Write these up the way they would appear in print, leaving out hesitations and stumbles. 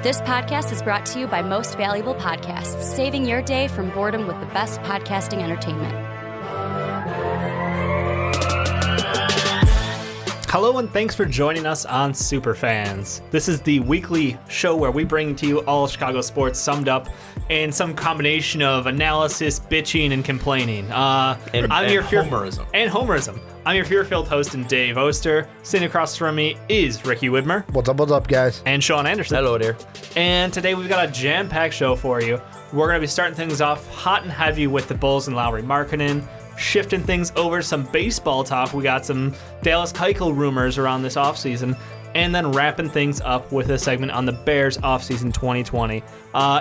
This podcast is brought to you by Most Valuable Podcasts, saving your day from boredom with the best podcasting entertainment. Hello and thanks for joining us on Superfans. This is the weekly show where we bring to you all Chicago sports summed up in some combination of analysis, bitching, and complaining. Homerism. I'm your fear-filled host, Dave Oster. Sitting across from me is Ricky Widmer. What's up, guys? And Sean Anderson. Hello there. And today we've got a jam-packed show for you. We're going to be starting things off hot and heavy with the Bulls and Lauri Markkanen. Shifting things over, some baseball talk. We got some Dallas Keuchel rumors around this offseason. And then wrapping things up with a segment on the Bears offseason 2020.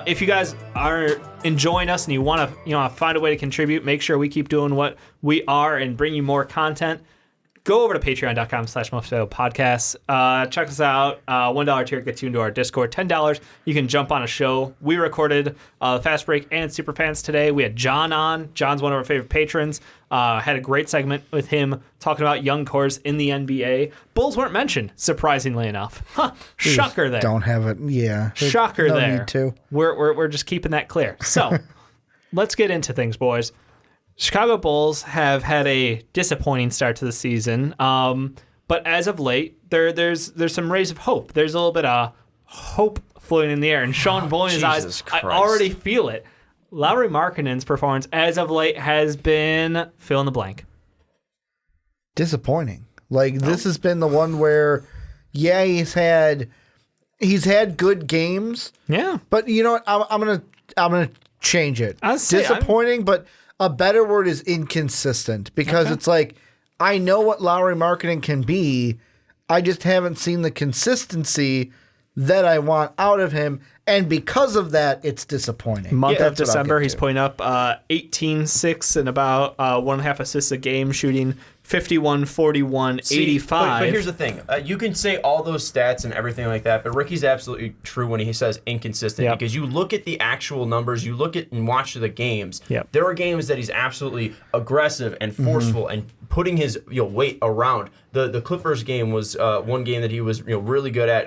If you guys are enjoying us and you want to find a way to contribute, make sure we keep doing what we are and bring you more content. Go over to patreon.com/mostvaluablepodcasts. Check us out. $1 tier gets you into our Discord. $10, you can jump on a show. We recorded Fast Break and Superfans today. We had John on. John's one of our favorite patrons. Had a great segment with him talking about young cores in the NBA. Bulls weren't mentioned, surprisingly enough. Shocker there. Don't have it. Yeah. Shocker no there. Need to. We're just keeping that clear. So let's get into things, boys. Chicago Bulls have had a disappointing start to the season, but as of late, there's some rays of hope. There's a little bit of hope floating in the air, and Sean rolling his eyes. Christ. I already feel it. Lauri Markkanen's performance as of late has been fill in the blank. Disappointing. This has been the one where, yeah, he's had good games. Yeah, but you know what? I'm gonna change it. Disappointing, but a better word is inconsistent, because it's like, I know what Lauri Markkanen can be. I just haven't seen the consistency that I want out of him. And because of that, it's disappointing. Month of December, he's putting up 18, 6, and about 1.5 assists a game, shooting 51, 41, 85. But here's the thing. You can say all those stats and everything like that, but Ricky's absolutely true when he says inconsistent, because you look at the actual numbers, you look at and watch the games. Yep. There are games that he's absolutely aggressive and forceful and putting his weight around. The Clippers game was one game that he was really good at,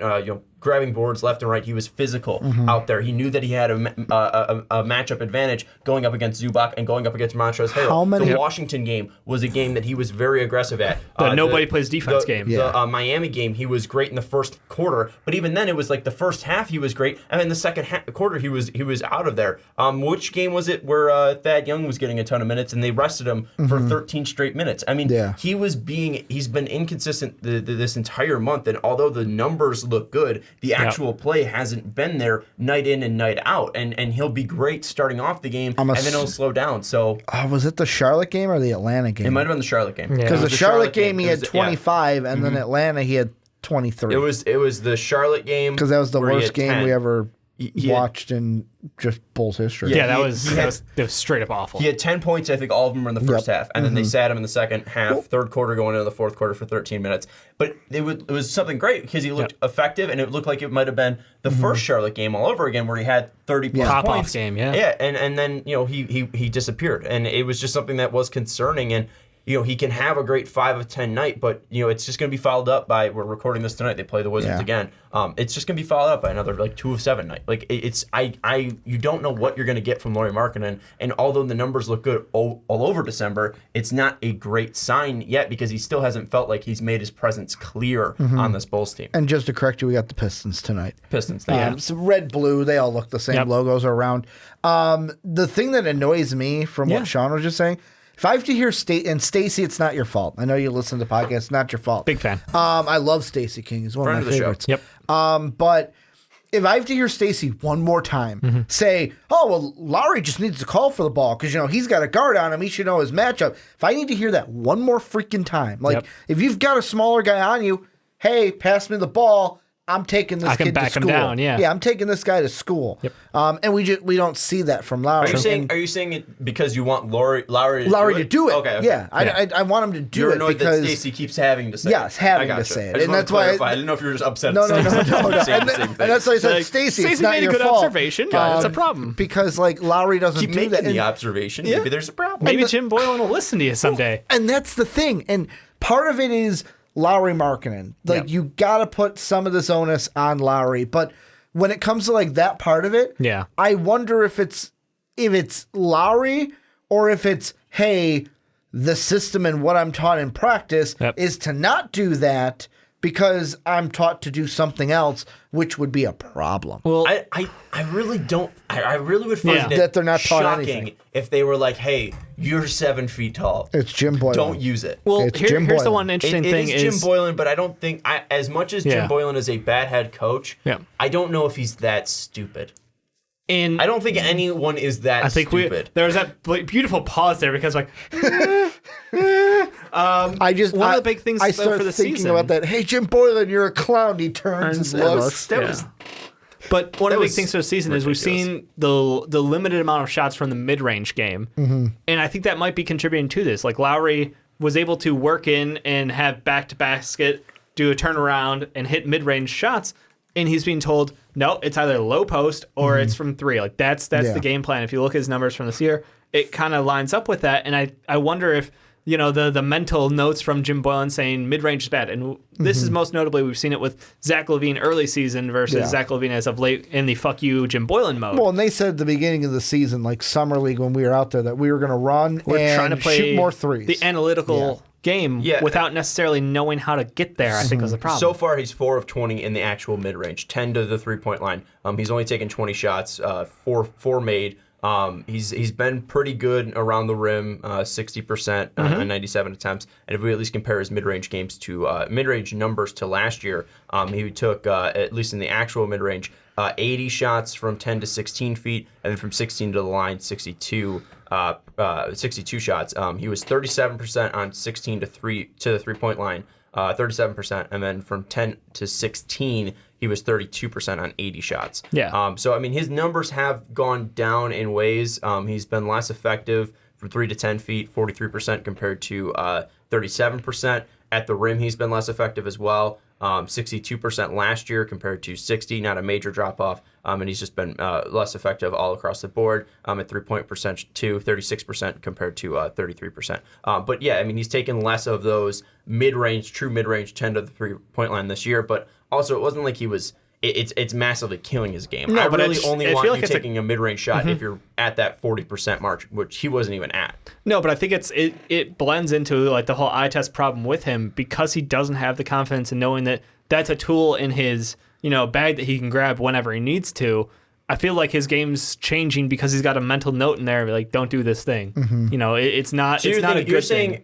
grabbing boards left and right. He was physical out there. He knew that he had a matchup advantage going up against Zubac and going up against Montrezl Harrell. The Washington game was a game that he was very aggressive at. Nobody plays defense game. The Miami game, he was great in the first quarter, but even then it was like the first half he was great, and then the second quarter he was out of there. Which game was it where Thad Young was getting a ton of minutes and they rested him for 13 straight minutes? I mean, he's been inconsistent this entire month, and although the numbers look good, the actual play hasn't been there night in and night out, and he'll be great starting off the game, and then he'll slow down. So was it the Charlotte game or the Atlanta game? It might have been the Charlotte game. Because the Charlotte game he had 25, and then Atlanta he had 23. It was the Charlotte game, because that was the worst game 10. we ever watched in just Bulls history. Yeah, that was straight up awful. He had 10 points. I think all of them were in the first half, and then they sat him in the second half, third quarter going into the fourth quarter for 13 minutes. But it was something great because he looked effective, and it looked like it might have been the first Charlotte game all over again, where he had 30 plus points. Pop-off game, and then he disappeared, and it was just something that was concerning. And he can have a great 5 of 10 night, but it's just going to be followed up by, we're recording this tonight, they play the Wizards again. It's just going to be followed up by another 2 of 7 night. You don't know what you're going to get from Lauri Markkanen, and although the numbers look good all over December, it's not a great sign yet, because he still hasn't felt like he's made his presence clear on this Bulls team. And just to correct you, we got the Pistons tonight. So red, blue, they all look the same. Logos are around. The thing that annoys me from what Sean was just saying, if I have to hear Stacey, it's not your fault. I know you listen to podcasts, it's not your fault. Big fan. I love Stacey King. He's one of my favorites. Yep. But if I have to hear Stacey one more time say, Lauri just needs to call for the ball because, he's got a guard on him, he should know his matchup. If I need to hear that one more freaking time, if you've got a smaller guy on you, hey, pass me the ball, I'm taking this kid to school. I can back him down, yeah. I'm taking this guy to school. Yep. And we don't see that from Lauri. Are you saying it because you want Lauri to do it? Okay. Yeah. I want him to do You're it annoyed because that Stacey keeps having to say it. Yes, having to say it. And that's why I didn't know if you were just upset. No. And that's why I said Stacey. It's not made your a good fault. observation. It's a problem because Lauri doesn't keep do that. Keep making the observation. Maybe there's a problem. Maybe Jim Boylan will listen to you someday. And that's the thing. And part of it is Lauri Markkanen. You got to put some of this onus on Lauri. But when it comes to like that part of it, I wonder if it's Lauri or if it's, hey, the system and what I'm taught in practice is to not do that because I'm taught to do something else, which would be a problem. Well, I really don't. I really would find it that they're not taught shocking anything. if they were like, "Hey, you're 7 feet tall. It's Jim Boylan. Don't use it." Well, here's the one interesting thing is Jim Boylan, but I don't think as much as Jim Boylan is a bad head coach, I don't know if he's that stupid. I don't think anyone is that stupid. There was that beautiful pause there because like. One of the big things I started for the thinking season about that. Hey, Jim Boylan, you're a clown. He turns and looks. But one of the big things for the season is we've seen the limited amount of shots from the mid-range game, and I think that might be contributing to this. Like Lauri was able to work in and have back-to-basket, do a turnaround, and hit mid-range shots, and he's being told, no, it's either low post or it's from three. Like that's the game plan. If you look at his numbers from this year, it kind of lines up with that, and I wonder if the mental notes from Jim Boylan saying mid-range is bad. And this is most notably, we've seen it with Zach LaVine early season versus Zach LaVine as of late in the fuck you Jim Boylan mode. Well, and they said at the beginning of the season, like Summer League when we were out there, that we were going to run trying to play shoot more threes. The analytical game without necessarily knowing how to get there, I think was the problem. So far, he's 4 of 20 in the actual mid-range, 10 to the three-point line. He's only taken 20 shots, four made. He's been pretty good around the rim, 60% on 97 attempts. And if we at least compare his mid-range games to mid-range numbers to last year, he took at least in the actual mid-range 80 shots from 10 to 16 feet, and then from 16 to the line, 62 shots. He was 37% on 16 to the three-point line, 37%, and then from 10 to 16. He was 32% on 80 shots. Yeah. So, I mean, his numbers have gone down in ways. He's been less effective from 3 to 10 feet, 43% compared to 37%. At the rim, he's been less effective as well. 62% last year compared to 60, not a major drop-off. And he's just been less effective all across the board at three-point percentage too, 36% compared to 33%. But, yeah, I mean, he's taken less of those true mid-range 10 to the three-point line this year, but also it wasn't like he was it's massively killing his game. No, I but really only want like you taking a mid-range shot if you're at that 40% mark, which he wasn't even at. No, but I think it blends into like the whole eye test problem with him because he doesn't have the confidence in knowing that that's a tool in his bag that he can grab whenever he needs to. I feel like his game's changing because he's got a mental note in there like, don't do this thing. It's not. So it's not a good thing.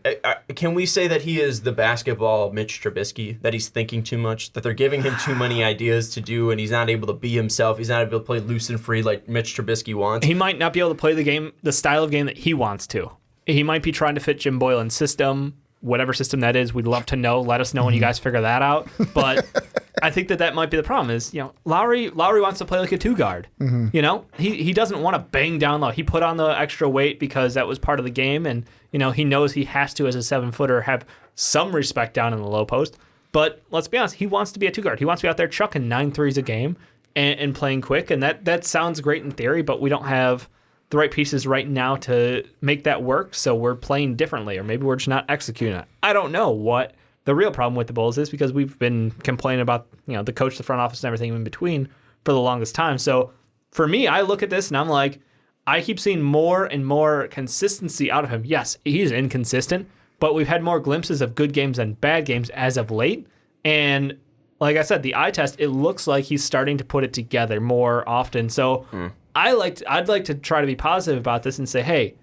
Can we say that he is the basketball Mitch Trubisky? That he's thinking too much? That they're giving him too many ideas to do, and he's not able to be himself. He's not able to play loose and free like Mitch Trubisky wants. He might not be able to play the style of game that he wants to. He might be trying to fit Jim Boylan's system, whatever system that is. We'd love to know. Let us know when you guys figure that out. But I think that might be the problem is, Lauri wants to play like a two guard. He doesn't want to bang down low. He put on the extra weight because that was part of the game. And, he knows he has to, as a 7-footer, have some respect down in the low post. But let's be honest, he wants to be a two guard. He wants to be out there chucking 9 threes a game and playing quick. And that sounds great in theory, but we don't have the right pieces right now to make that work, so we're playing differently, or maybe we're just not executing it. I don't know what the real problem with the Bulls is because we've been complaining about the coach, the front office, and everything in between for the longest time. So for me, I look at this and I'm like, I keep seeing more and more consistency out of him. Yes, he's inconsistent, but we've had more glimpses of good games than bad games as of late. And like I said, the eye test, it looks like he's starting to put it together more often. So I'd like to try to be positive about this and say, hey,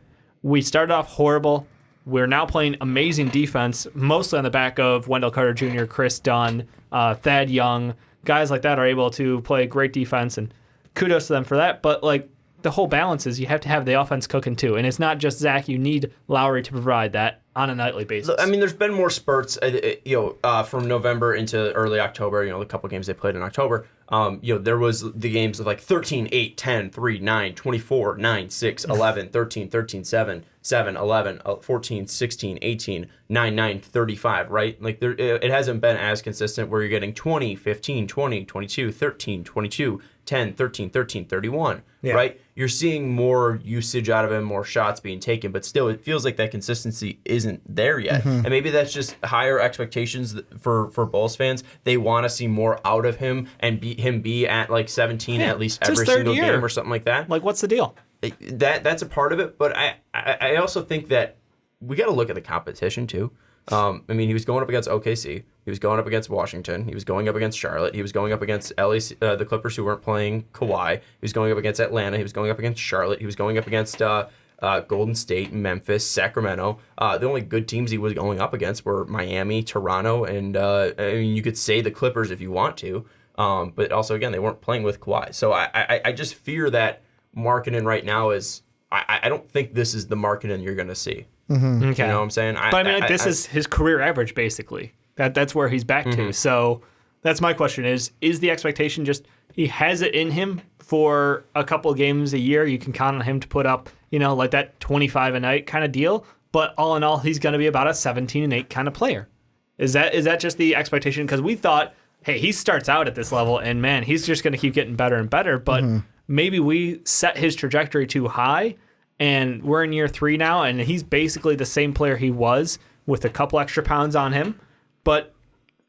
we started off horrible. We're now playing amazing defense, mostly on the back of Wendell Carter Jr., Chris Dunn, Thad Young. Guys like that are able to play great defense, and kudos to them for that. But like the whole balance is you have to have the offense cooking too. And it's not just Zach. You need Lauri to provide that on a nightly basis. I mean, there's been more spurts, from November into early October, the couple games they played in October. There was the games of like 13, 8, 10, 3, 9, 24, 9, 6, 11, 13, 13, 7, 7, 11, 14, 16, 18, 9, 9, 35, right? Like it hasn't been as consistent where you're getting 20, 15, 20, 22, 13, 22, 10, 13, 13, 31, right? You're seeing more usage out of him, more shots being taken, but still it feels like that consistency isn't there yet. And maybe that's just higher expectations for Bulls fans. They want to see more out of him and him be at like 17 at least every single game or something like that. Like, what's the deal? That's a part of it, but I also think that we got to look at the competition too. I mean, he was going up against OKC. He was going up against Washington. He was going up against Charlotte. He was going up against the Clippers, who weren't playing Kawhi. He was going up against Atlanta. He was going up against Charlotte. He was going up against Golden State, Memphis, Sacramento. The only good teams he was going up against were Miami, Toronto, and I mean, you could say the Clippers if you want to. But also, again, they weren't playing with Kawhi. So I just fear that Markkanen right now is... I don't think this is the Markkanen you're going to see. Mm-hmm. Okay. You know what I'm saying? But I mean, like, this is his career average, basically. That's where he's back to. So that's my question is the expectation just he has it in him for a couple of games a year? You can count on him to put up, like that 25 a night kind of deal. But all in all, he's going to be about a 17-8 kind of player. Is that just the expectation? Because we thought, hey, he starts out at this level, and man, he's just going to keep getting better and better. But maybe we set his trajectory too high, and we're in year 3 now, and he's basically the same player he was with a couple extra pounds on him, but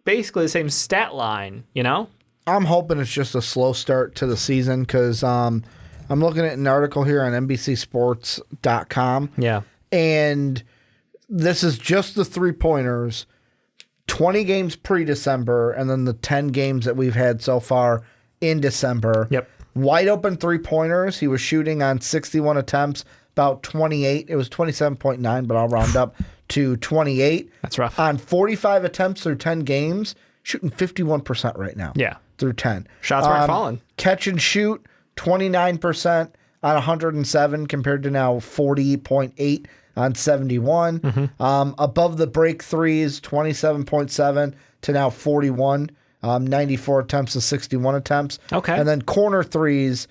basically the same stat line, I'm hoping it's just a slow start to the season because I'm looking at an article here on NBCSports.com. Yeah. And this is just the three-pointers, 20 games pre-December, and then the 10 games that we've had so far in December. Yep. Wide open three-pointers. He was shooting on 61 attempts, about 28. It was 27.9, but I'll round up to 28. That's rough. On 45 attempts through 10 games, shooting 51% right now. Yeah. Through 10. Shots weren't falling. Catch and shoot, 29% on 107 compared to now 40.8 on 71. Above the break threes, 27.7 to now 41. 94 attempts to 61 attempts. Okay. And then corner threes,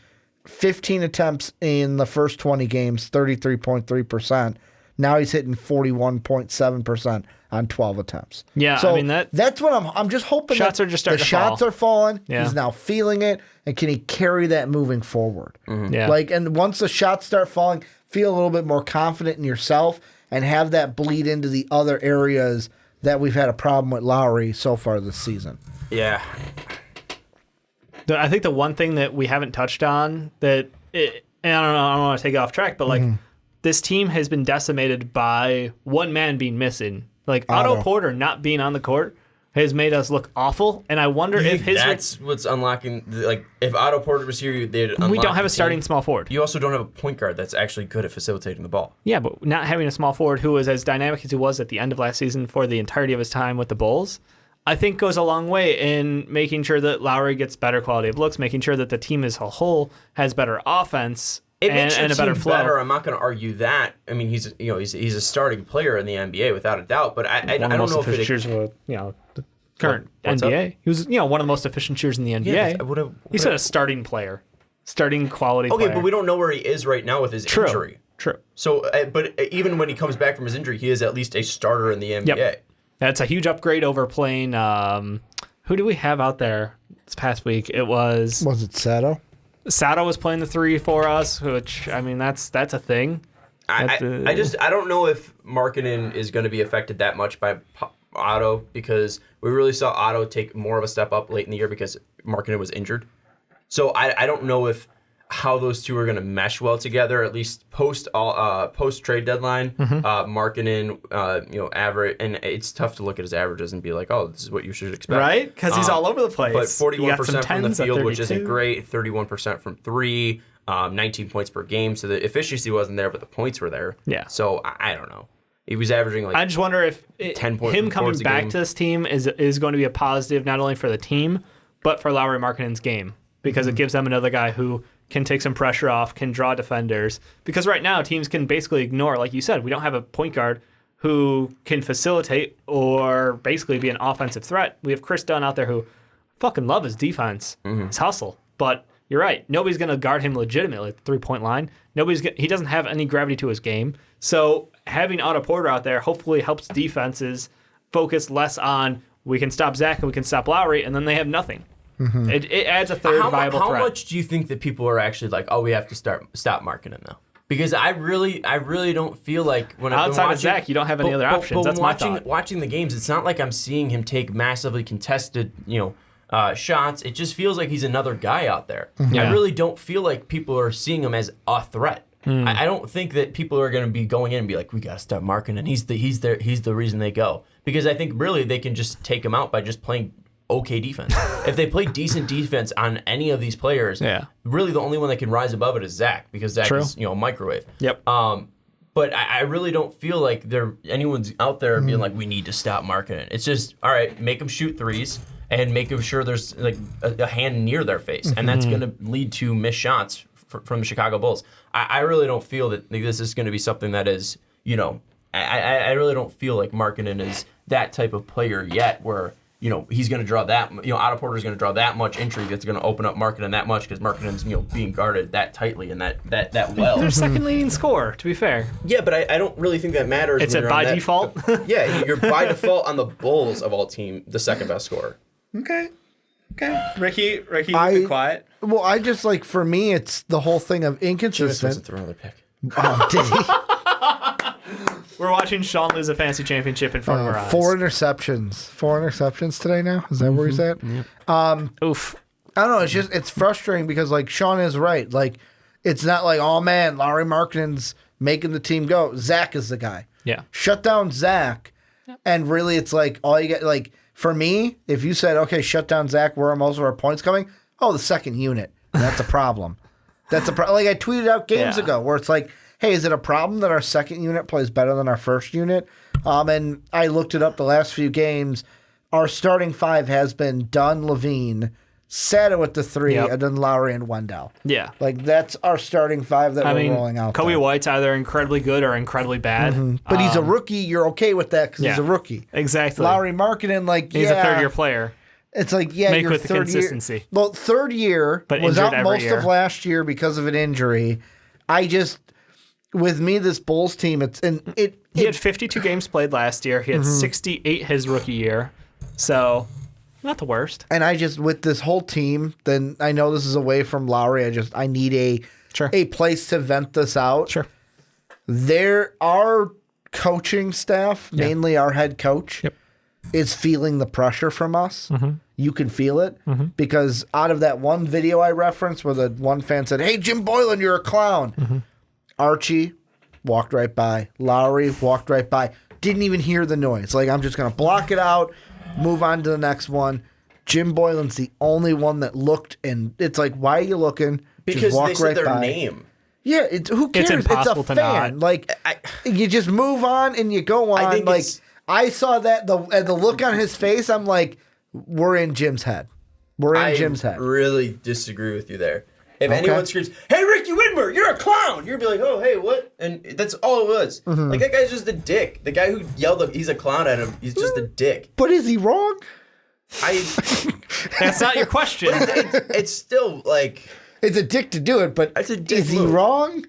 15 attempts in the first 20 games, 33.3%. Now he's hitting 41.7% on 12 attempts. Yeah, so I mean that's what I'm just hoping. Shots are just starting to fall. The shots are falling. Yeah. He's now feeling it, and can he carry that moving forward? Yeah. And once the shots start falling, feel a little bit more confident in yourself and have that bleed into the other areas that we've had a problem with Lauri so far this season. Yeah. I think the one thing that we haven't touched on and I don't want to take it off track, but this team has been decimated by one man being missing. Like Otto Porter not being on the court has made us look awful, and I wonder if that's what's unlocking. If Otto Porter was here, they'd unlock. We don't have a team. starting small forward. You also don't have a point guard that's actually good at facilitating the ball. Yeah, but not having a small forward who was as dynamic as he was at the end of last season for the entirety of his time with the Bulls, I think goes a long way in making sure that Lauri gets better quality of looks, making sure that the team as a whole has better offense. It makes your and a better team flow. better. I'm not going to argue that. I mean, he's a starting player in the NBA without a doubt. But I don't know if the current What's NBA. Up? He was one of the most efficient shooters in the NBA. He said a starting player, starting quality. Okay, player. but we don't know where he is right now with his injury. True. So, but even when he comes back from his injury, he is at least a starter in the NBA. Yep. That's a huge upgrade over playing. Who do we have out there this past week? It was it Sato? Sato was playing the 3 for us, which I mean that's a thing. I don't know if Markkanen is going to be affected that much by Otto because we really saw Otto take more of a step up late in the year because Markkanen was injured. So I don't know how those two are going to mesh well together. At least post trade deadline, Markkanen, average, and it's tough to look at his averages and be like, oh, this is what you should expect, right? Because he's all over the place. But 41% from the field, which isn't great. 31% from 3, 19 points per game. So the efficiency wasn't there, but the points were there. Yeah. So I don't know. He was averaging I just wonder if 10 points. Him coming back to this team is going to be a positive not only for the team but for Lauri Markkanen's game because it gives them another guy who can take some pressure off, can draw defenders. Because right now, teams can basically ignore, like you said, we don't have a point guard who can facilitate or basically be an offensive threat. We have Chris Dunn out there who fucking love his defense, his hustle. But you're right. Nobody's going to guard him legitimately at the three-point line. He doesn't have any gravity to his game. So having Otto Porter out there hopefully helps defenses focus less on we can stop Zach and we can stop Lauri, and then they have nothing. It adds a third viable threat. How much do you think that people are actually like, oh, we have to stop Markkanen now? Because I really don't feel like when I'm outside of Zach, you don't have any other options. That's my thought. Watching the games, it's not like I'm seeing him take massively contested, shots. It just feels like he's another guy out there. Yeah. I really don't feel like people are seeing him as a threat. I don't think that people are going to be going in and be like, we got to start marking, and he's the reason they go. Because I think really they can just take him out by just playing okay defense. If they play decent defense on any of these players, really the only one that can rise above it is Zach, because Zach is a microwave. Yep. But I really don't feel like anyone's out there being like, we need to stop marking it. It's just, all right, make them shoot threes and make sure there's like a hand near their face, and that's going to lead to missed shots from the Chicago Bulls. I really don't feel that this is going to be something that is, I really don't feel like Markkanen is that type of player yet where, he's going to draw that, Otto Porter's going to draw that much intrigue that's going to open up Markkanen that much, because Markkanen's, being guarded that tightly and that well. They're second leading scorer, to be fair. Yeah, but I don't really think that matters. It's by default? Yeah, you're by default on the Bulls of all team, the second best scorer. Okay. Ricky, be quiet. Well, I just for me, it's the whole thing of inconsistent. To throw another pick. Oh, did he? We're watching Sean lose a fantasy championship in front of our eyes. 4 interceptions today now. Is that where he's at? Oof. I don't know. It's frustrating because Sean is right. It's not like, oh man, Lauri Markkanen's making the team go. Zach is the guy. Yeah. Shut down Zach. Yep. And really it's all you get, for me, if you said, okay, shut down Zach, where are most of our points coming? Oh, the second unit. That's a problem. That's a problem. I tweeted out games ago where it's hey, is it a problem that our second unit plays better than our first unit? And I looked it up the last few games. Our starting 5 has been Dunn, Levine, Sato at the 3, and then Lauri and Wendell. Yeah. That's our starting 5 that we're rolling out. Kobe White's either incredibly good or incredibly bad. But he's a rookie. You're okay with that because he's a rookie. Exactly. Lauri Markkanen, he's a third-year player. It's Make your with the third consistency. year. Well, third year, but was out most of last year because of an injury. With me, this Bulls team, he had 52 games played last year. He had 68 his rookie year. So, not the worst. And with this whole team, then I know this is away from Lauri. I need a place to vent this out. Sure. Our coaching staff, mainly our head coach, is feeling the pressure from us. You can feel it because out of that one video I referenced where the one fan said, hey, Jim Boylan, you're a clown. Archie walked right by. Lauri walked right by. Didn't even hear the noise. I'm just going to block it out, move on to the next one. Jim Boylan's the only one that looked, and it's why are you looking? Because just walk they said right their by. name. Yeah, who cares? It's impossible a fan. You just move on and you go on. I saw that the look on his face. I'm like, we're in Jim's head. Jim's head. I really disagree with you there. If anyone screams, "Hey, Ricky Widmer, you're a clown," you'd be like, "Oh, hey, what?" And that's all it was. That guy's just a dick. The guy who yelled, "He's a clown" at him. He's just a dick. But is he wrong? That's not your question. It's still it's a dick to do it, but is he wrong?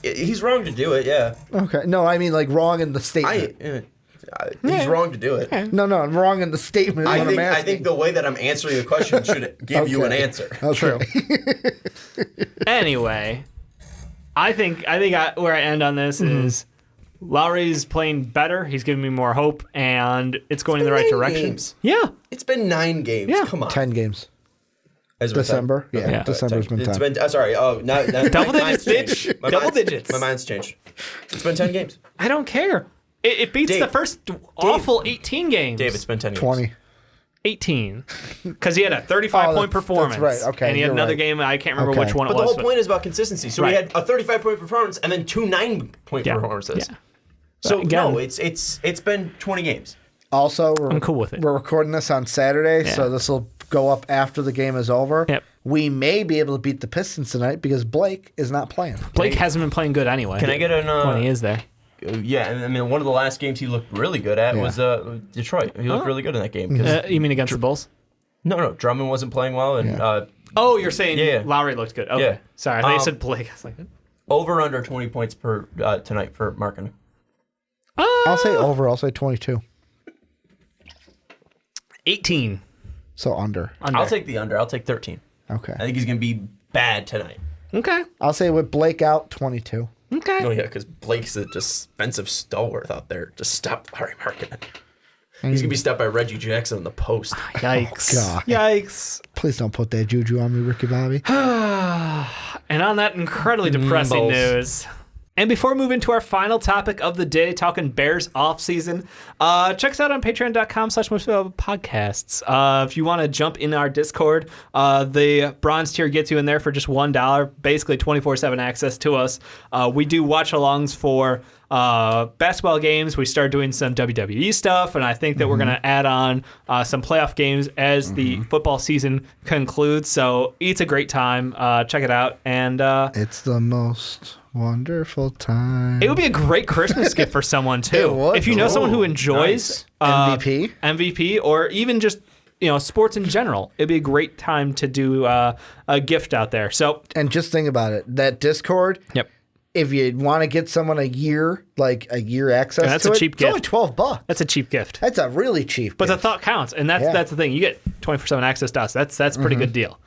He's wrong to do it. Yeah. Okay. No, I mean wrong in the statement. He's wrong to do it. No, I'm wrong in the statement. I think the way that I'm answering the question should give you an answer. True. Anyway, I think where I end on this is Lauri's playing better. He's giving me more hope, and it's going in the right direction. Games. Yeah. It's been 9 games. Yeah. Come on. 10 games. December. Yeah. December's been 10. It's been. Sorry. Oh, no. Double digits, bitch. Double digits. My mind's changed. It's been 10 games. I don't care. It beats the first awful 18 games. Dave, it's been 10 games. 20. 18. Because he had a 35-point performance. That's right. Okay. And he had another game, I can't remember which one it was. But the whole point is about consistency. So he had a 35-point performance and then 2 9-point performances. Yeah. So, no, it's been 20 games. Also, I'm cool with it. We're recording this on Saturday, so this will go up after the game is over. Yep. We may be able to beat the Pistons tonight because Blake is not playing. Blake hasn't been playing good anyway. Can I get when he is there? Yeah, I mean, one of the last games he looked really good at was Detroit. He looked really good in that game. You mean against the Bulls? No, Drummond wasn't playing well. And you're saying Lauri looked good. Okay. Yeah. Sorry, I thought you said Blake. I was like, over under 20 points per tonight for Markkanen. I'll say over. I'll say 22. 18. So under. I'll take the under. I'll take 13. Okay. I think he's going to be bad tonight. Okay. I'll say with Blake out, 22. Okay. Oh, yeah, because Blake's a defensive stalwart out there. Just stop Lauri Markkanen. He's going to be stopped by Reggie Jackson in the post. Yikes. God. Yikes. Please don't put that juju on me, Ricky Bobby. And on that incredibly depressing news. And before we move into our final topic of the day, talking Bears offseason, check us out on patreon.com/mostvaluablepodcasts. If you want to jump in our Discord, the bronze tier gets you in there for just $1, basically 24/7 access to us. We do watch-alongs for basketball games. We start doing some WWE stuff, and I think that we're going to add on some playoff games as the football season concludes. So it's a great time. Check it out. And it's the most wonderful time. It would be a great Christmas gift for someone too. It would. If you know someone who enjoys MVP, or even just sports in general, it'd be a great time to do a gift out there. So, and just think about it, that Discord. Yep. If you want to get someone a year access that's to a it, cheap it's gift. only $12. That's a cheap gift. That's a really cheap But gift. the thought counts, and that's the thing. You get 24/7 access to us. That's a pretty good deal.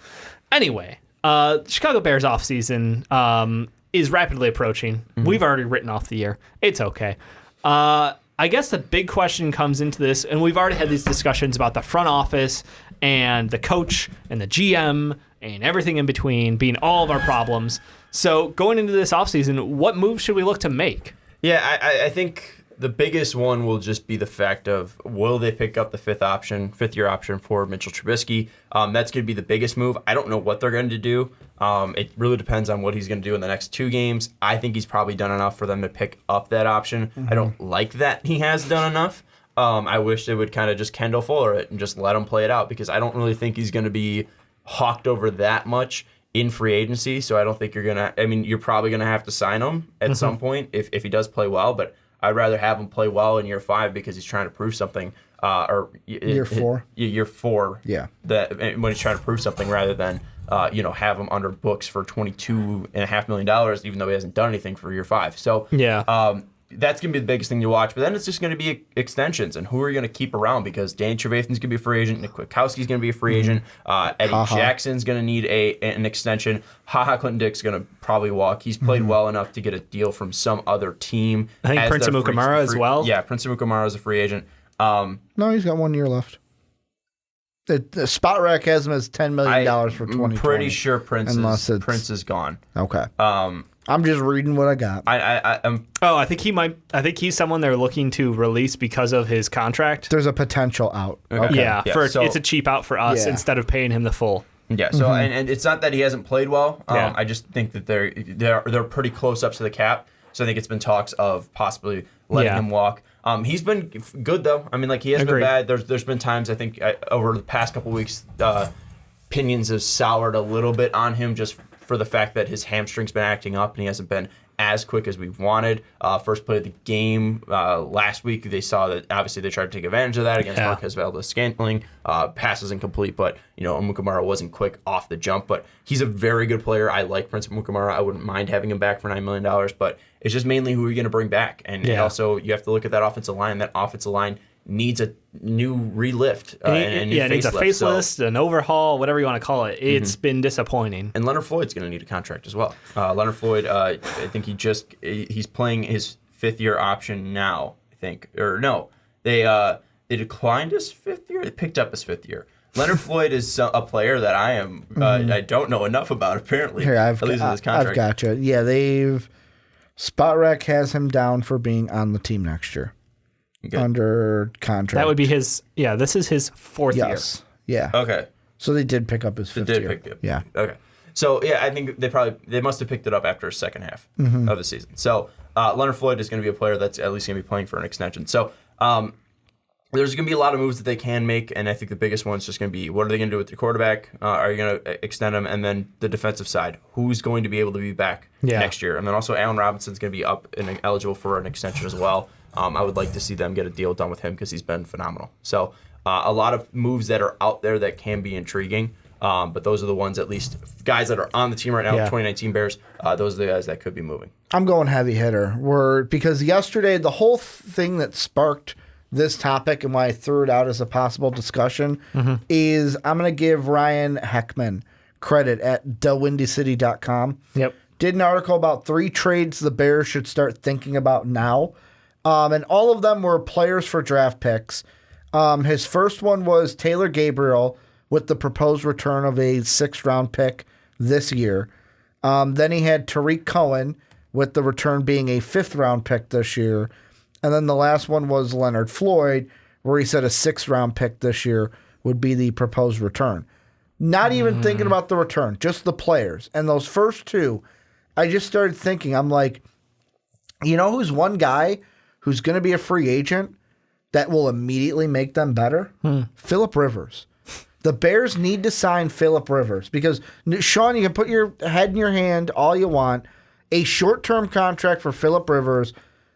Anyway, Chicago Bears offseason is rapidly approaching. We've already written off the year. It's okay. I guess the big question comes into this, and we've already had these discussions about the front office and the coach and the GM and everything in between being all of our problems. So going into this offseason, what moves should we look to make? Yeah, I think the biggest one will just be the fact of, will they pick up the fifth-year option for Mitchell Trubisky? That's going to be the biggest move. I don't know what they're going to do. It really depends on what he's going to do in the next 2 games. I think he's probably done enough for them to pick up that option. I don't like that he has done enough. I wish they would kind of just Kendall Fuller it and just let him play it out, because I don't really think he's going to be hawked over that much in free agency. So I don't think you're probably going to have to sign him at some point if he does play well, but I'd rather have him play well in year 5 because he's trying to prove something. Year 4. Year 4. Yeah. That when he's trying to prove something, rather than have him under books for $22.5 million, even though he hasn't done anything for year 5. So yeah. That's going to be the biggest thing to watch. But then it's just going to be extensions and who are you going to keep around, because Danny Trevathan's going to be a free agent. Nick Kwiatkowski's going to be a free agent. Eddie Jackson's going to need an extension. Clinton-Dix is going to probably walk. He's played well enough to get a deal from some other team. I think Prince Amukamara as well. Yeah, Prince Amukamara is a free agent. No, he's got 1 year left. The spot rack has him as $10 million for 2020. I'm pretty sure Prince is gone. Okay. I'm just reading what I got. I think he's someone they're looking to release because of his contract. There's a potential out. Okay. Yeah, it's a cheap out for us instead of paying him the full. Yeah. So and it's not that he hasn't played well. I just think that they're pretty close up to the cap. So I think it's been talks of possibly letting him walk. He's been good though. I mean, he hasn't been bad. There's been times I think over the past couple weeks, opinions have soured a little bit on him just for the fact that his hamstring's been acting up and he hasn't been as quick as we wanted. First play of the game last week, they saw that obviously they tried to take advantage of that against Marquez Valdes-Scantling. Passes incomplete, but Amukamara wasn't quick off the jump. But he's a very good player. I like Prince Amukamara. I wouldn't mind having him back for $9 million, but it's just mainly who are you going to bring back. And also you have to look at that offensive line. That offensive line needs a new relift. It needs a facelift, an overhaul, whatever you want to call it. It's been disappointing. And Leonard Floyd's going to need a contract as well. Leonard Floyd, I think he's playing his 5th-year option now, I think. Or no, they declined his 5th year? They picked up his 5th year. Leonard Floyd is a player that I don't know enough about, apparently. Here, at least with his contract. I've got you. Yeah, Spot Rack has him down for being on the team next year. Okay. Under contract. That would be his. Yeah, this is his 4th year. Yeah. Okay. So they did pick up his 5th year. Pick it up. Yeah. Okay. So yeah, I think they must have picked it up after the second half of the season. So Leonard Floyd is going to be a player that's at least going to be playing for an extension. So there's going to be a lot of moves that they can make, and I think the biggest one's just going to be, what are they going to do with the quarterback? Are you going to extend him? And then the defensive side, who's going to be able to be back next year? And then also Allen Robinson's going to be up and eligible for an extension as well. I would like to see them get a deal done with him because he's been phenomenal. So a lot of moves that are out there that can be intriguing, but those are the ones, at least guys that are on the team right now, 2019 Bears, those are the guys that could be moving. I'm going heavy hitter. Because yesterday, the whole thing that sparked this topic and why I threw it out as a possible discussion is I'm going to give Ryan Heckman credit at thewindycity.com. Yep. Did an article about 3 trades the Bears should start thinking about now. And all of them were players for draft picks. His first one was Taylor Gabriel with the proposed return of a 6th-round pick this year. Then he had Tariq Cohen with the return being a 5th-round pick this year. And then the last one was Leonard Floyd, where he said a 6th-round pick this year would be the proposed return. Not even thinking about the return, just the players. And those first two, I just started thinking, I'm like, you know who's one guy who's going to be a free agent that will immediately make them better? Phillip Rivers. The Bears need to sign Phillip Rivers because, Sean, you can put your head in your hand all you want. A short-term contract for Phillip Rivers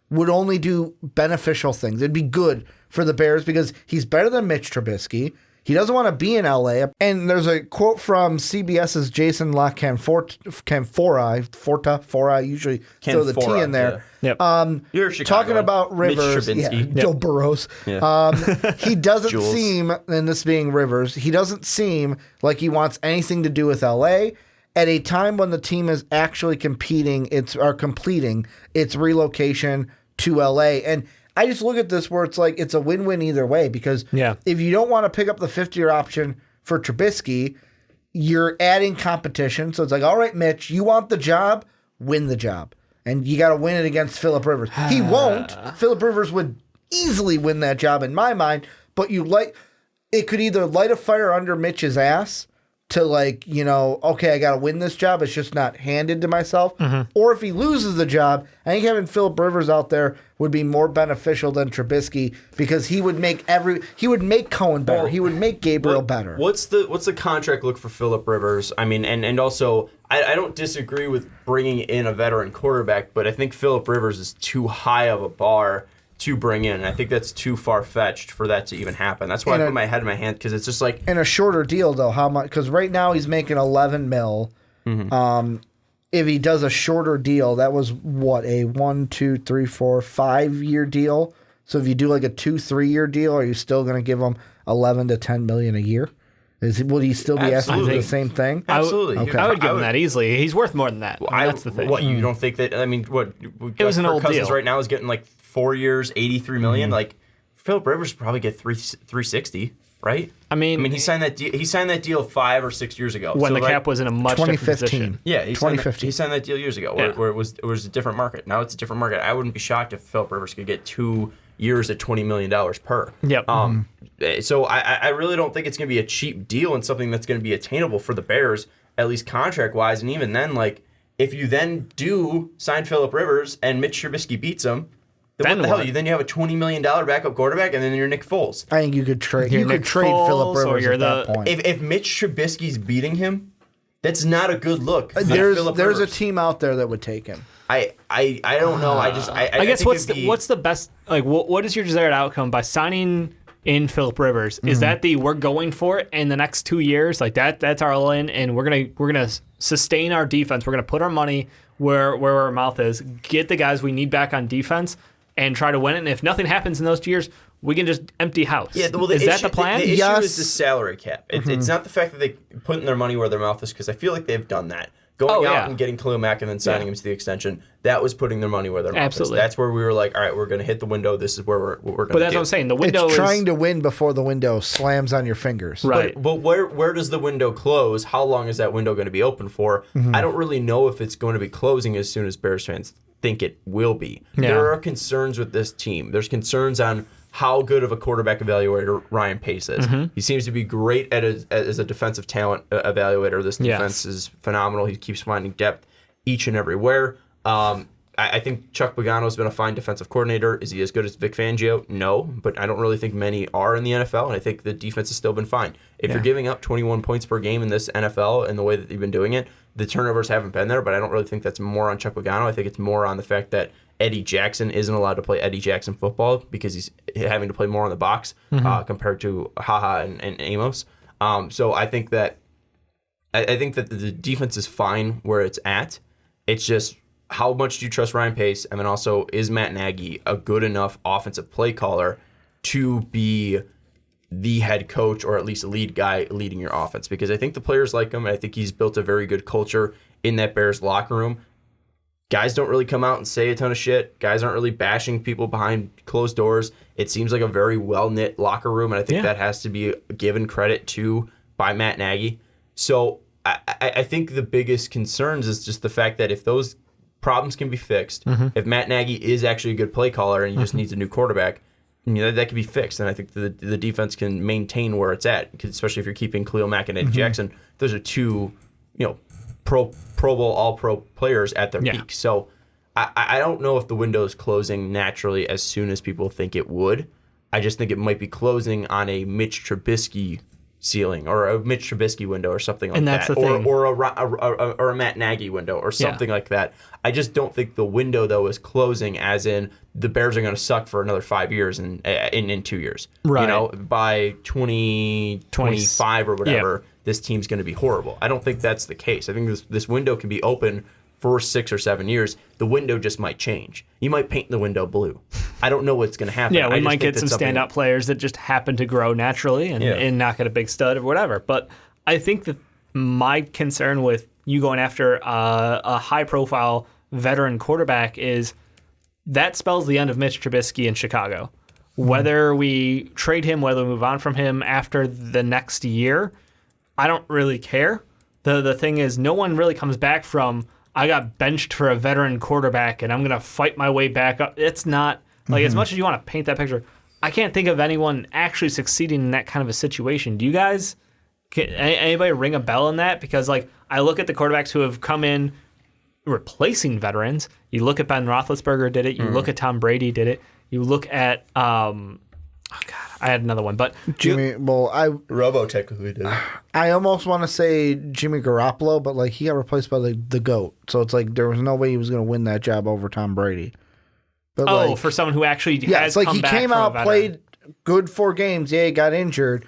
would only do beneficial things. It'd be good for the Bears because he's better than Mitch Trubisky. He doesn't want to be in L.A. And there's a quote from CBS's Jason La Canfora, I usually throw the T in there. Yeah. Yep. You're talking about Rivers. Joe Burrows. Yeah. He doesn't seem, and this being Rivers, he doesn't seem like he wants anything to do with L.A. at a time when the team is actually completing its relocation to L.A. And I just look at this where it's like it's a win-win either way because if you don't want to pick up the 5th-year option for Trubisky, you're adding competition. So it's like, all right, Mitch, you want the job, win the job. And you got to win it against Phillip Rivers. He won't. Phillip Rivers would easily win that job in my mind, but it could either light a fire under Mitch's ass to okay, I got to win this job. It's just not handed to myself. Or if he loses the job, I think having Phillip Rivers out there would be more beneficial than Trubisky because he would make Cohen better. He would make Gabriel better. What's the contract look for Phillip Rivers? I mean, and also I don't disagree with bringing in a veteran quarterback, but I think Phillip Rivers is too high of a bar to bring in. And I think that's too far-fetched for that to even happen. That's why I put my head in my hand because it's just like... In a shorter deal, though, how much? Because right now he's making $11 million. If he does a shorter deal, that was what, a 1, 2, 3, 4, 5-year deal? So if you do like a 2-3-year deal, are you still going to give him $11 to $10 million a year? Will he still be asking for the same thing? Absolutely. Okay. I would give him that easily. He's worth more than that. Well, that's the thing. What, you don't think that... I mean, what... It was an old Cousins deal. Right now is getting like 4 years, $83 million. Like, Phillip Rivers would probably get $360, right? I mean, he signed that deal 5 or 6 years ago when the cap was in a much different position. Yeah, he signed that deal years ago where it was a different market. Now it's a different market. I wouldn't be shocked if Phillip Rivers could get 2 years at $20 million per. Yep. So I really don't think it's going to be a cheap deal and something that's going to be attainable for the Bears, at least contract-wise. And even then, like, if you then do sign Phillip Rivers and Mitch Trubisky beats him, then what the hell? Then you have a $20 million backup quarterback, and then you're Nick Foles. I think you could trade. You could trade Phillip Rivers at that point. If Mitch Trubisky's beating him, that's not a good look. There's a team out there that would take him. I don't know. I guess what's the best, like, what is your desired outcome by signing in Phillip Rivers? Is that we're going for it in the next 2 years? Like that's our all-in, and we're gonna sustain our defense. We're gonna put our money where our mouth is, get the guys we need back on defense, and try to win it. And if nothing happens in those 2 years, we can just empty house. Yeah, well, is that the plan? The issue is the salary cap. It's not the fact that they putting their money where their mouth is, because I feel like they've done that. Going out and getting Khalil Mack and then signing him to the extension, that was putting their money where their mouth is. That's where we were like, all right, we're going to hit the window. This is where we're going to do. But that's what I'm saying. The window is trying to win before the window slams on your fingers. Right. But where does the window close? How long is that window going to be open for? I don't really know if it's going to be closing as soon as Bears fans think it will be. Yeah. There are concerns with this team. There's concerns on how good of a quarterback evaluator Ryan Pace is. He seems to be great as a defensive talent evaluator. This defense is phenomenal. He keeps finding depth each and everywhere. I think Chuck Pagano's been a fine defensive coordinator. Is he as good as Vic Fangio? No, but I don't really think many are in the NFL, and I think the defense has still been fine. If you're giving up 21 points per game in this NFL and the way that they've been doing it, the turnovers haven't been there, but I don't really think that's more on Chuck Pagano. I think it's more on the fact that Eddie Jackson isn't allowed to play Eddie Jackson football because he's having to play more on the box compared to HaHa and Amos. So I think that the defense is fine where it's at. It's just how much do you trust Ryan Pace, and then also is Matt Nagy a good enough offensive play caller to be the head coach or at least a lead guy leading your offense? Because I think the players like him, and I think he's built a very good culture in that Bears locker room. Guys don't really come out and say a ton of shit. Guys aren't really bashing people behind closed doors. It seems like a very well-knit locker room, and I think that has to be given credit to by Matt Nagy. So I think the biggest concerns is just the fact that if those problems can be fixed, if Matt Nagy is actually a good play caller and he just needs a new quarterback, that can be fixed. And I think the defense can maintain where it's at, especially if you're keeping Khalil Mack and Eddie Jackson. Those are two, Pro Bowl, All-Pro players at their peak. So I don't know if the window is closing naturally as soon as people think it would. I just think it might be closing on a Mitch Trubisky ceiling or a Mitch Trubisky window or something like and that's that. The thing. Or a Matt Nagy window or something like that. I just don't think the window, though, is closing as in the Bears are going to suck for another 5 years in 2 years. Right. By 2025 or whatever, this team's going to be horrible. I don't think that's the case. I think this window can be open for 6 or 7 years. The window just might change. You might paint the window blue. I don't know what's going to happen. Yeah, we might get some standout players that just happen to grow naturally and not get a big stud or whatever. But I think that my concern with you going after a high-profile veteran quarterback is that spells the end of Mitch Trubisky in Chicago. Whether we trade him, whether we move on from him after the next year, I don't really care. The thing is, no one really comes back from, I got benched for a veteran quarterback and I'm going to fight my way back up. It's not, as much as you want to paint that picture, I can't think of anyone actually succeeding in that kind of a situation. Do you guys, anybody ring a bell in that? Because, I look at the quarterbacks who have come in replacing veterans. You look at Ben Roethlisberger did it. You look at Tom Brady did it. You look at, I had another one, but Robo technically did. I almost want to say Jimmy Garoppolo, but he got replaced by the GOAT, so it's there was no way he was going to win that job over Tom Brady. But for someone who actually has come back. He came out, played good 4 games. Yeah, he got injured.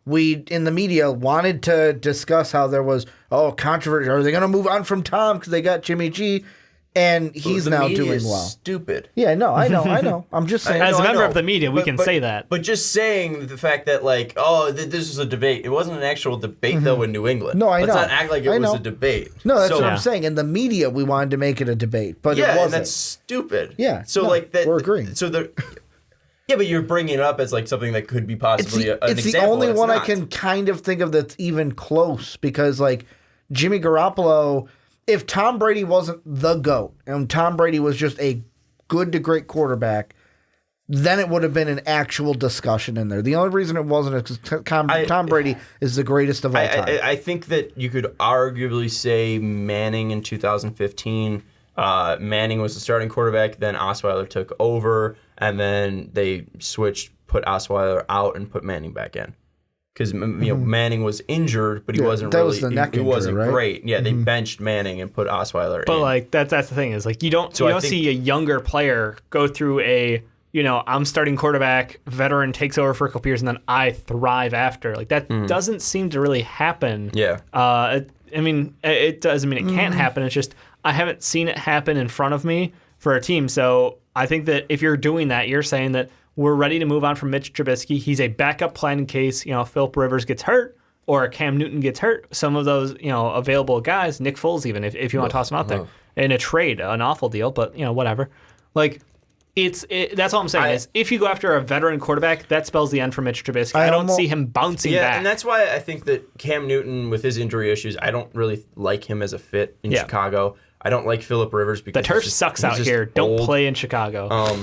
We in the media wanted to discuss how there was controversy. Are they going to move on from Tom because they got Jimmy G? And he's now doing well. Stupid. Yeah, no, I know. I'm just saying. As a member of the media, we can say that. But just saying the fact that, this was a debate. It wasn't an actual debate, though, in New England. No, I know. Let's not act like it was a debate. No, that's what I'm saying. In the media, we wanted to make it a debate, but it wasn't. And that's stupid. Yeah. So, that. We're agreeing. So, yeah, but you're bringing it up as, something that could be possibly an example. It's the only one I can kind of think of that's even close because, Jimmy Garoppolo... If Tom Brady wasn't the GOAT and Tom Brady was just a good to great quarterback, then it would have been an actual discussion in there. The only reason it wasn't is because Tom Brady is the greatest of all time. I think that you could arguably say Manning in 2015. Manning was the starting quarterback, then Osweiler took over, and then they switched, put Osweiler out, and put Manning back in. Because Manning was injured, but he wasn't really. Was the neck injury, wasn't right? Great. Yeah, they benched Manning and put Osweiler in. But that's the thing is you don't see a younger player go through a I'm starting quarterback, veteran takes over for a couple years, and then I thrive after. That doesn't seem to really happen. Yeah. It doesn't mean it can't happen. It's just I haven't seen it happen in front of me for a team. So I think that if you're doing that, you're saying that we're ready to move on from Mitch Trubisky. He's a backup plan in case, Philip Rivers gets hurt or Cam Newton gets hurt. Some of those, available guys, Nick Foles even, if you want to toss him out there. In a trade, an awful deal, but, whatever. That's all I'm saying is if you go after a veteran quarterback, that spells the end for Mitch Trubisky. I don't see him bouncing back. Yeah, and that's why I think that Cam Newton, with his injury issues, I don't really like him as a fit in Chicago. I don't like Philip Rivers because the turf sucks out here. Don't play in Chicago.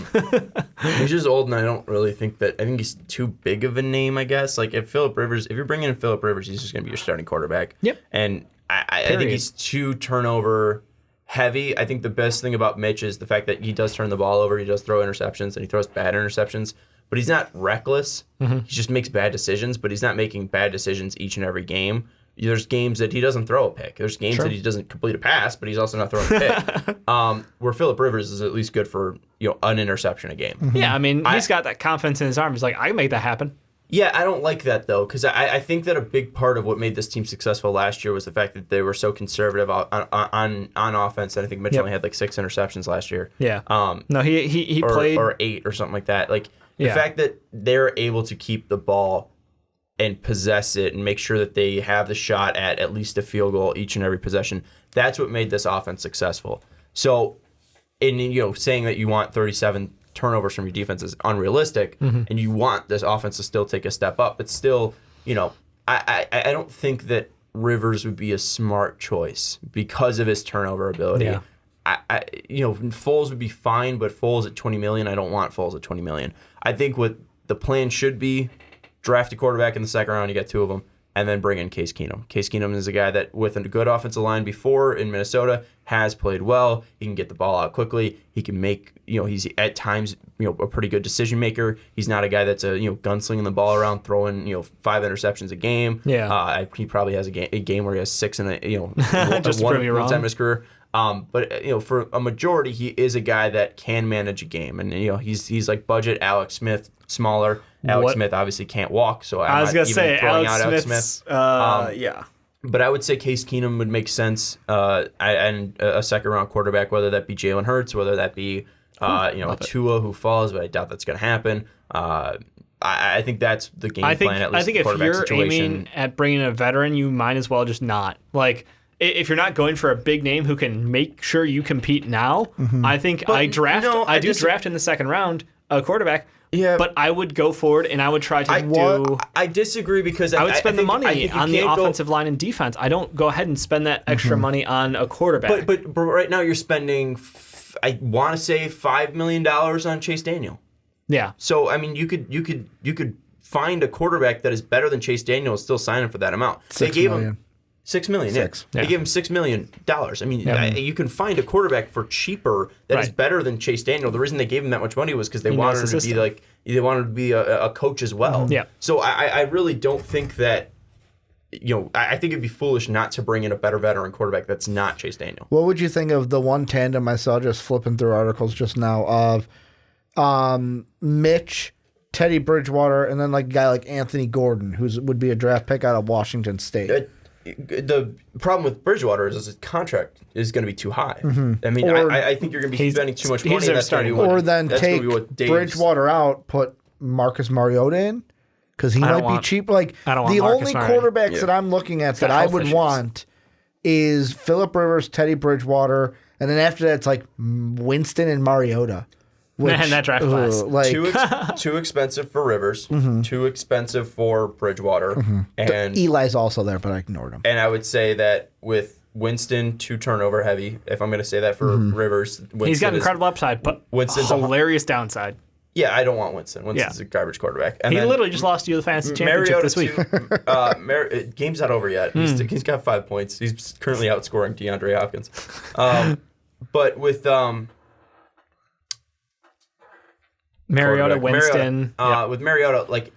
He's just old, and I don't really think that. I think he's too big of a name. I guess if you're bringing in Philip Rivers, he's just going to be your starting quarterback. Yep. And I think he's too turnover heavy. I think the best thing about Mitch is the fact that he does turn the ball over. He does throw interceptions, and he throws bad interceptions. But he's not reckless. He just makes bad decisions. But he's not making bad decisions each and every game. There's games that he doesn't throw a pick. There's games that he doesn't complete a pass, but he's also not throwing a pick. Where Philip Rivers is at least good for an interception a game. Yeah, he's got that confidence in his arm. He's I can make that happen. Yeah, I don't like that though, because I think that a big part of what made this team successful last year was the fact that they were so conservative on offense. And I think Mitch only had 6 interceptions last year. Yeah. No, he played or 8 or something like that. The fact that they're able to keep the ball and possess it and make sure that they have the shot at least a field goal each and every possession. That's what made this offense successful. So, saying that you want 37 turnovers from your defense is unrealistic, and you want this offense to still take a step up. But still, I don't think that Rivers would be a smart choice because of his turnover ability. Yeah. Foles would be fine, but Foles at $20 million, I don't want Foles at $20 million. I think what the plan should be, draft a quarterback in the second round, you get 2 of them, and then bring in Case Keenum. Case Keenum is a guy that, with a good offensive line before in Minnesota, has played well. He can get the ball out quickly. He can make, he's at times, a pretty good decision maker. He's not a guy that's gunslinging the ball around, throwing, 5 interceptions a game. Yeah. He probably has a game where he has 6 in Just one to prove you wrong. time in his career. But for a majority, he is a guy that can manage a game, and he's like budget Alex Smith, smaller. Alex Smith obviously can't walk, so I was gonna say Alex Alex Smith. Yeah. But I would say Case Keenum would make sense, and a second round quarterback, whether that be Jalen Hurts, whether that be Tua who falls, but I doubt that's going to happen. I think that's the game plan. At least I think if you're aiming at bringing a veteran, you might as well just not. Like, if you're not going for a big name who can make sure you compete now, I think I do draft in the second round a quarterback. Yeah, but I would go forward and I would try to I disagree because I would spend the money on the offensive line and defense. I don't go ahead and spend that extra money on a quarterback. But right now you're spending, I want to say $5 million on Chase Daniel. Yeah. So I mean, you could find a quarterback that is better than Chase Daniel and still sign him for that amount. They gave him $6 million. Yeah. They gave him $6 million. I mean, you can find a quarterback for cheaper that is better than Chase Daniel. The reason they gave him that much money was because they wanted him to be a coach as well. Yeah. So I really don't think that. I think it'd be foolish not to bring in a better veteran quarterback that's not Chase Daniel. What would you think of the one tandem I saw just flipping through articles just now of Mitch, Teddy Bridgewater, and then like a guy like Anthony Gordon, who would be a draft pick out of Washington State? The problem with Bridgewater is his contract is going to be too high. I mean, I think you're going to be spending too much money. Or then take Bridgewater out, put Marcus Mariota in, because he might be cheap. Like, the only quarterbacks that I'm looking at that I would want is Phillip Rivers, Teddy Bridgewater, and then after that it's like Winston and Mariota. Man, that draft class. Too expensive for Rivers, too expensive for Bridgewater, and Eli's also there, but I ignored him. And I would say that with Winston, too turnover heavy. If I'm going to say that for Rivers, Winston he's got incredible upside, but Winston's hilarious downside. Yeah, I don't want Winston. Winston's a garbage quarterback. And he literally just lost you the fantasy championship this week. Game's not over yet. He's got 5 points. He's currently outscoring DeAndre Hopkins. But with Mariota, Winston. With Mariota, like,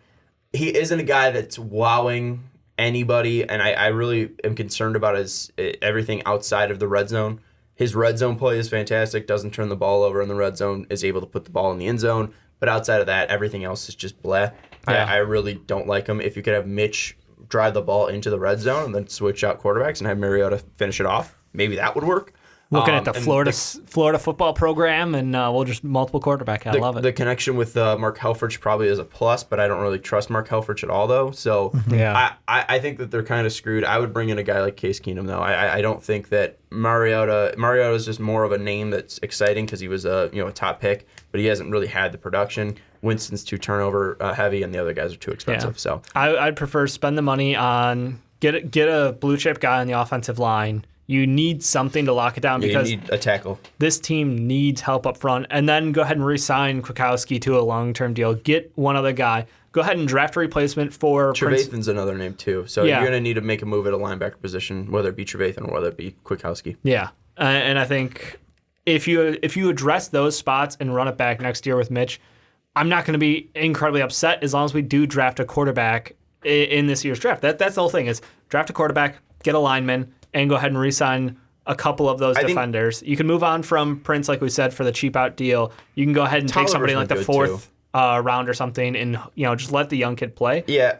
he isn't a guy that's wowing anybody, and I really am concerned about his everything outside of the red zone. His red zone play is fantastic, doesn't turn the ball over in the red zone, is able to put the ball in the end zone, but outside of that, everything else is just bleh. Yeah. I really don't like him. If you could have Mitch drive the ball into the red zone and then switch out quarterbacks and have Mariota finish it off, maybe that would work. Looking at the Florida football program, and we'll just multiple quarterback. I love it. The connection with Mark Helfrich probably is a plus, but I don't really trust Mark Helfrich at all, though. So I think that they're kind of screwed. I would bring in a guy like Case Keenum, though. I don't think that Mariota is just more of a name that's exciting because he was a top pick, but he hasn't really had the production. Winston's too turnover heavy, and the other guys are too expensive. Yeah. So I'd prefer spend the money on get a blue chip guy on the offensive line. You need something to lock it down because you need a tackle. This team needs help up front. And then go ahead and re-sign Kwiatkowski to a long-term deal. Get one other guy. Go ahead and draft a replacement for Trevathan's another name too. So you're going to need to make a move at a linebacker position, whether it be Trevathan or whether it be Kwiatkowski. Yeah. And I think if you address those spots and run it back next year with Mitch, I'm not going to be incredibly upset as long as we do draft a quarterback in this year's draft. That's the whole thing is draft a quarterback, get a lineman, and go ahead and re-sign a couple of those defenders. You can move on from Prince, like we said, for the cheap out deal. You can go ahead and take somebody like the fourth round or something and just let the young kid play. Yeah.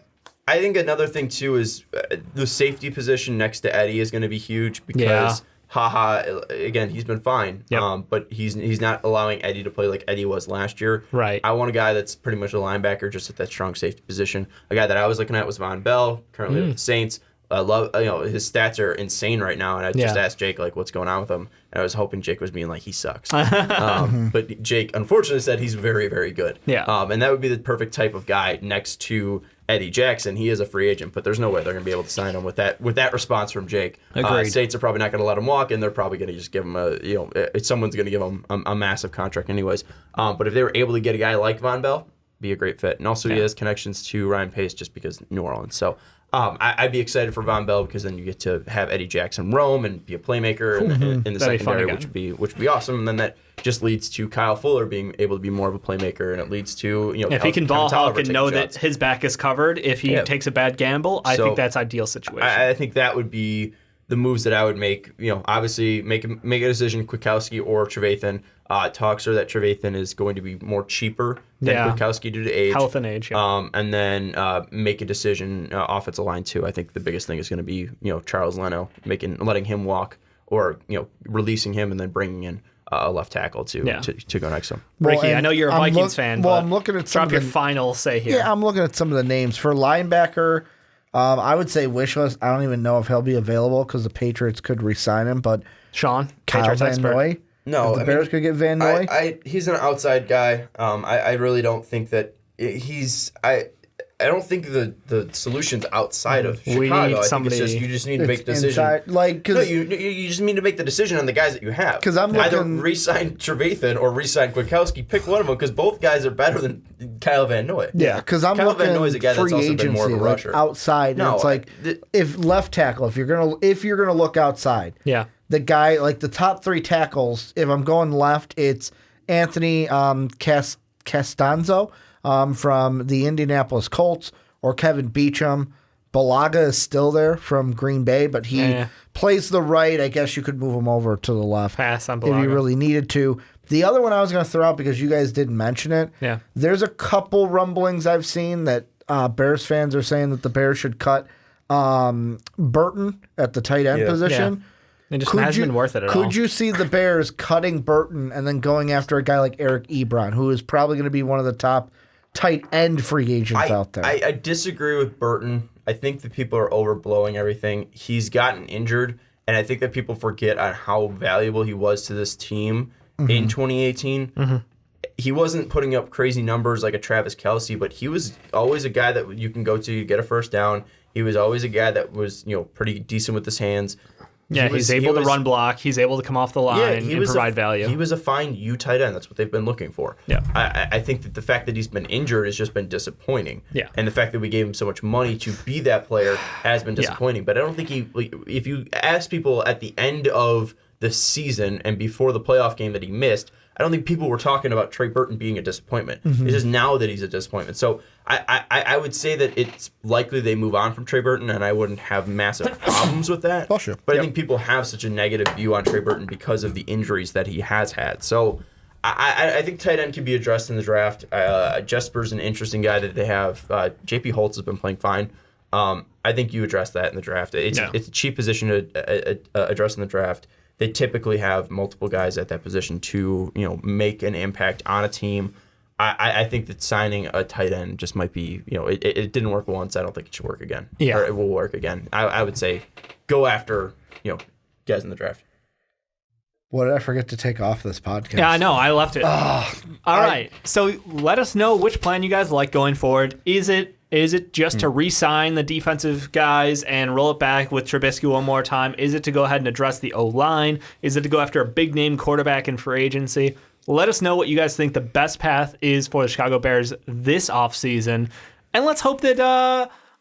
I think another thing, too, is the safety position next to Eddie is going to be huge because again, he's been fine. Yep. But he's not allowing Eddie to play like Eddie was last year. Right. I want a guy that's pretty much a linebacker, just at that strong safety position. A guy that I was looking at was Von Bell, currently with the Saints. I love, his stats are insane right now, and I just asked Jake like what's going on with him, and I was hoping Jake was being like he sucks, but Jake unfortunately said he's very, very good. Yeah, and that would be the perfect type of guy next to Eddie Jackson. He is a free agent, but there's no way they're going to be able to sign him with that response from Jake. Saints are probably not going to let him walk, and they're probably going to just give him someone's going to give him a massive contract anyways. But if they were able to get a guy like Von Bell, be a great fit, and also he has connections to Ryan Pace just because New Orleans. So. I'd be excited for Von Bell because then you get to have Eddie Jackson roam and be a playmaker in the secondary, which would be awesome. And then that just leads to Kyle Fuller being able to be more of a playmaker, and it leads to if he can ball hawk and know that his back is covered, if he takes a bad gamble, I think that's ideal situation. I think that would be the moves that I would make. Obviously make a decision, Kwiatkowski or Trevathan. Talks are that Trevathan is going to be more cheaper than Kwiatkowski due to age. Health and age, and then make a decision offensive line too. I think the biggest thing is going to be Charles Leno letting him walk, or releasing him and then bringing in a left tackle to go next to him. Ricky, I know you're a Vikings fan. Well, I'm looking at some drop your final say here. Yeah, I'm looking at some of the names for linebacker. I would say wish list. I don't even know if he'll be available because the Patriots could re-sign him. But Sean, Kyle Patriots Van expert. Noy. No, the Bears could get Van Noy. He's an outside guy. I really don't think that he's. I don't think the solution's outside of Chicago. We need somebody. You just need to make a decision. You just need to make the decision on the guys that you have. Because I'm either re-sign Trevathan or re-sign Kwiatkowski. Pick one of them, because both guys are better than Kyle Van Noy. Yeah, because I'm Kyle looking Van Noy's a guy that's also been more of a rusher. Outside. No, it's like if left tackle. If you're gonna look outside. Yeah. The guy, like the top three tackles, if I'm going left, it's Anthony Castanzo from the Indianapolis Colts, or Kevin Beachum. Balaga is still there from Green Bay, but he plays the right. I guess you could move him over to the left. Pass on Balaga. If you really needed to. The other one I was going to throw out because you guys didn't mention it. Yeah. There's a couple rumblings I've seen that Bears fans are saying that the Bears should cut Burton at the tight end position. Yeah. It just hasn't been worth it at all. Could you see the Bears cutting Burton and then going after a guy like Eric Ebron, who is probably going to be one of the top tight end free agents out there? I disagree with Burton. I think that people are overblowing everything. He's gotten injured, and I think that people forget on how valuable he was to this team in 2018. Mm-hmm. He wasn't putting up crazy numbers like a Travis Kelce, but he was always a guy that you can go to get a first down. He was always a guy that was pretty decent with his hands. Yeah, he's able to run block. He's able to come off the line and provide value. He was a fine U tight end. That's what they've been looking for. Yeah. I think that the fact that he's been injured has just been disappointing. Yeah. And the fact that we gave him so much money to be that player has been disappointing. But I don't think if you ask people at the end of the season and before the playoff game that he missed, I don't think people were talking about Trey Burton being a disappointment. Mm-hmm. It's just now that he's a disappointment. So I would say that it's likely they move on from Trey Burton, and I wouldn't have massive problems with that. Oh, sure. But I think people have such a negative view on Trey Burton because of the injuries that he has had. So I think tight end can be addressed in the draft. Jesper's an interesting guy that they have. J.P. Holtz has been playing fine. I think you address that in the draft. It's a cheap position to address in the draft. They typically have multiple guys at that position to make an impact on a team. I think that signing a tight end just might be it didn't work once. I don't think it should work again. Yeah, or it will work again. I would say go after guys in the draft. What did I forget to take off this podcast? Yeah, I know. I left it. All right. So let us know which plan you guys like going forward. Is it just to re-sign the defensive guys and roll it back with Trubisky one more time? Is it to go ahead and address the O-line? Is it to go after a big-name quarterback in free agency? Let us know what you guys think the best path is for the Chicago Bears this offseason. And let's hope that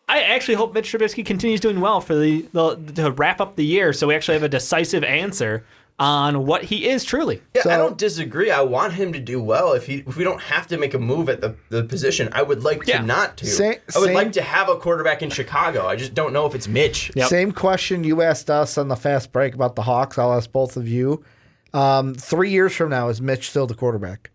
I actually hope Mitch Trubisky continues doing well for to wrap up the year so we actually have a decisive answer on what he is truly. Yeah, I don't disagree. I want him to do well. If we don't have to make a move at the position, I would like to not to. I would like to have a quarterback in Chicago. I just don't know if it's Mitch. Yep. Same question you asked us on the fast break about the Hawks. I'll ask both of you. 3 years from now, is Mitch still the quarterback?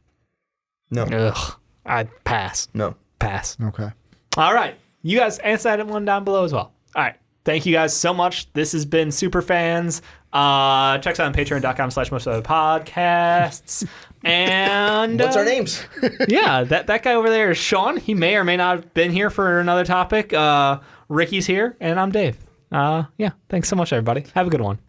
No. Ugh. I'd pass. No. Pass. Okay. All right. You guys answer that one down below as well. All right. Thank you guys so much. This has been Superfans. Check us out on patreon.com/mostofthepodcasts. And what's our names? Yeah, that guy over there is Sean. He may or may not have been here for another topic. Ricky's here, and I'm Dave. Yeah, thanks so much, everybody. Have a good one.